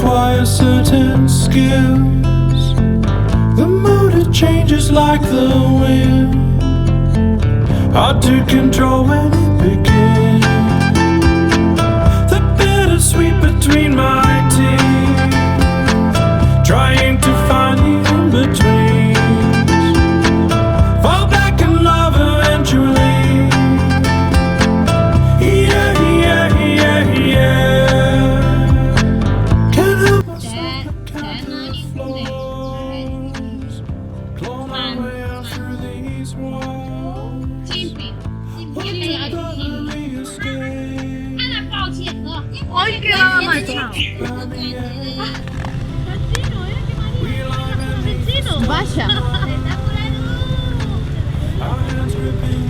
require certain skills. The mood it changes like the wind, hard to control when it begins. The bittersweet between my teeth, trying to find the in-betweens. Fall back in love eventually. Yeah, yeah, yeah, yeah. Can't help myself, I can't do the floors. Claw my way out through these walls. 金币，金币要金币。 Escape. 俺来抱歉哥，我给了买多少？8千。 Our hands gripping